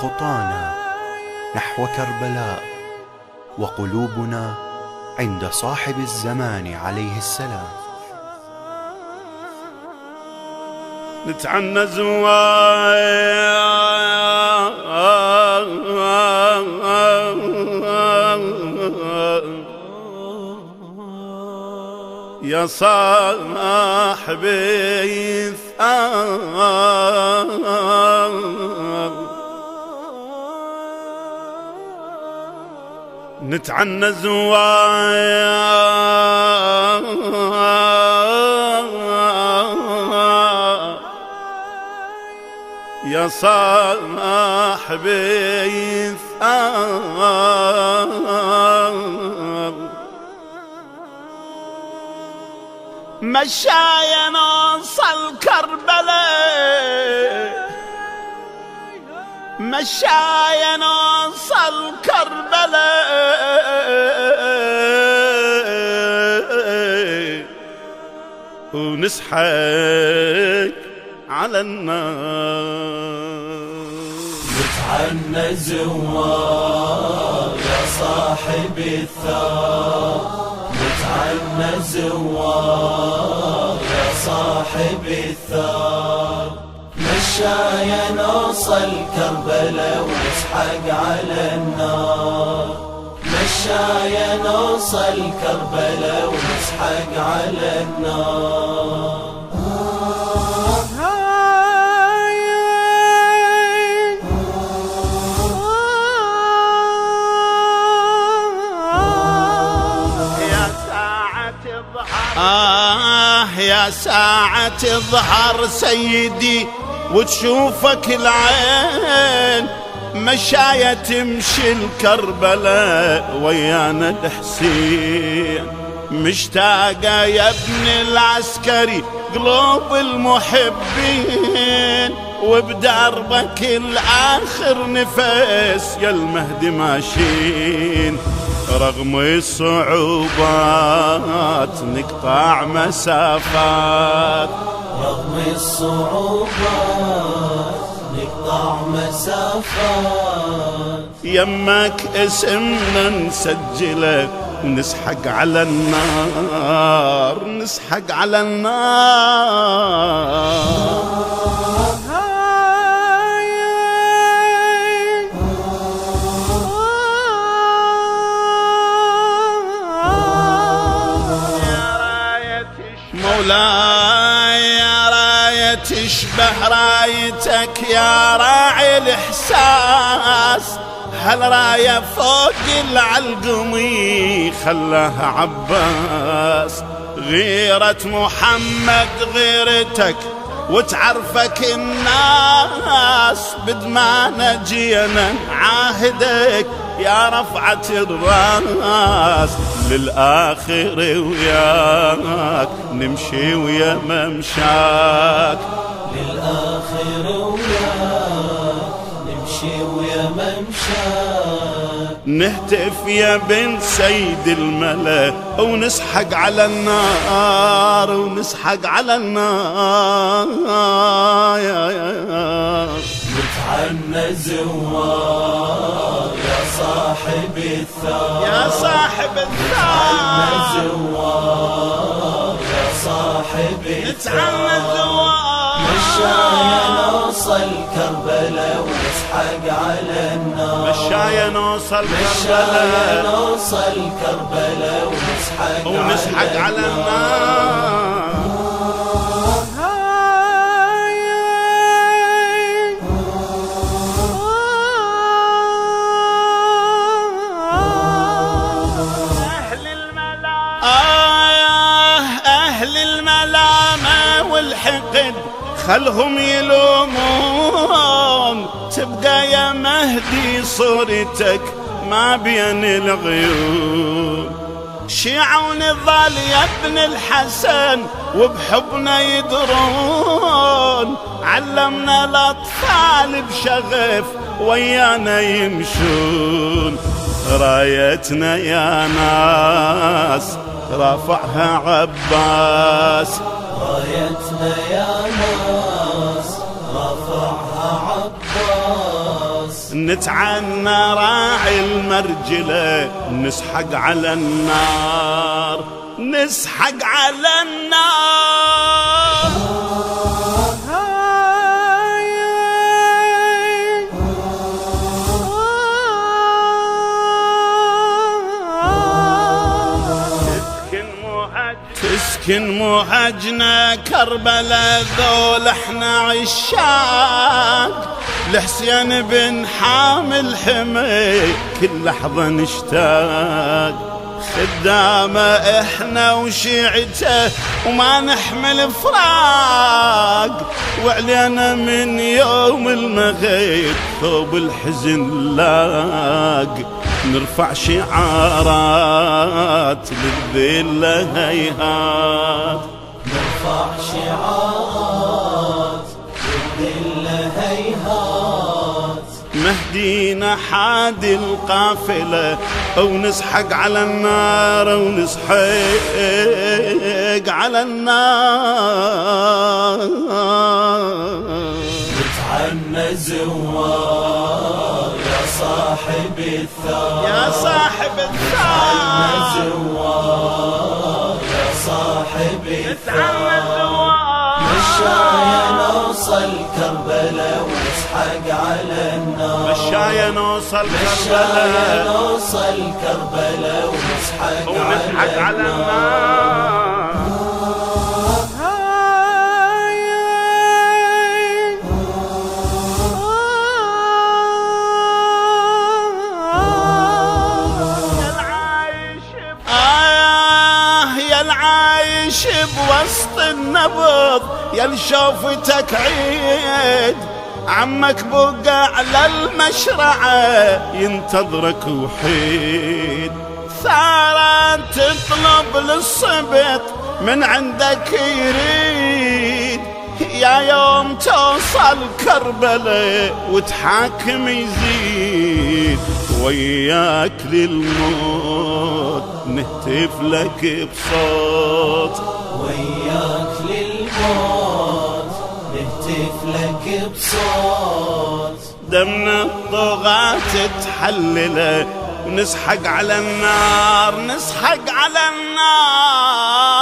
خطانا نحو كربلاء، وقلوبنا عند صاحب الزمان عليه السلام. نتعنز يا صاحبي الثار، نتعنز يا صاحبي الثار، مشايا نوصل كربلاء، مشايا نوصل كربلاء، ونسحق على النار. نتعنى زوار يا صاحب الثار، نتعنى زوار يا صاحب الثار، مشايا نوصل كربلاء ونسحق على النار، مشايا نوصل كربلاء ونسحق على النار. يا ساعة تظهر سيدي وتشوفك العين، مشايا تمشي الكربلاء ويانا الحسين، مشتاقة يا ابن العسكري قلوب المحبين، وبدربك الآخر نفس يا المهدي ماشين، رغم الصعوبات نقطع مسافات، رغم الصعوبات نقطع مسافات، يمك اسمنا نسجله ونسحق على النار، نسحق على النار. مولاي يا راية تشبه رايتك يا راعي الإحساس، هالراية فوق العلقمي خلاها عباس، غيرة محمد غيرتك وتعرفك الناس، بدمانا جينا نعاهدك يا رفعة الراس، للآخر وياك نمشي ويا ممشاك، للآخر وياك نمشي ويا ممشاك، نهتف يا بن سيد الملا ونسحق على النار، ونسحق على النار. نتعنى زوار يا صاحب الثار، يا صاحب نتعنى الثار، زوار يا صاحب نتعنى الثار، زوار، مشايا نوصل كربلاء ونسحق على النار، مشايا نوصل مشايا كربلاء نوصل كربلاء ونسحق على النار. أهل الملامة والحقد خلهم يلومون، تبقى يا مهدي صورتك ما بين الغيوم، شيعة ونضال يا ابن الحسن وبحبنا يدرون، علمنا الأطفال بشغف ويانا يمشون، رايتنا يا ناس رفعها عباس، رايتنا يا ناس رفعها عباس، نتعنى راعي المرجلة نسحق على النار نسحق على النار تسكن مهجنا كربلاء ذول احنا عشاق لحسين بن حامل حمي كل لحظة نشتاق خدامه احنا وشيعته وما نحمل فراق وعلينا من يوم المغيب ثوب الحزن لاق نرفع شعارات للذلة هيهات نرفع شعارات للذلة هيهات مهدينا حادي القافلة أو نسحق على النار أو نسحق على النار نتعنى زوار يا صاحب الثار يا صاحب نتعنى الثار زوار يا صاحب نتعنى الثار الزوار مشايا نوصل كربلاء ونسحق على النار مشايا نوصل مشايا كربلاء نوصل كربلاء ونسحق على النار العايش بوسط النبض يا شوفتك عيد عمك بقى على المشرعة ينتظرك وحيد ثارة تطلب للصبط من عندك يريد يا يوم توصل كربلاء وتحاكم يزيد وياك للموت نهتف لك بصوت وياك للموت نهتف لك بصوت دمنا الطغاة تحلله ونسحق على النار نسحق على النار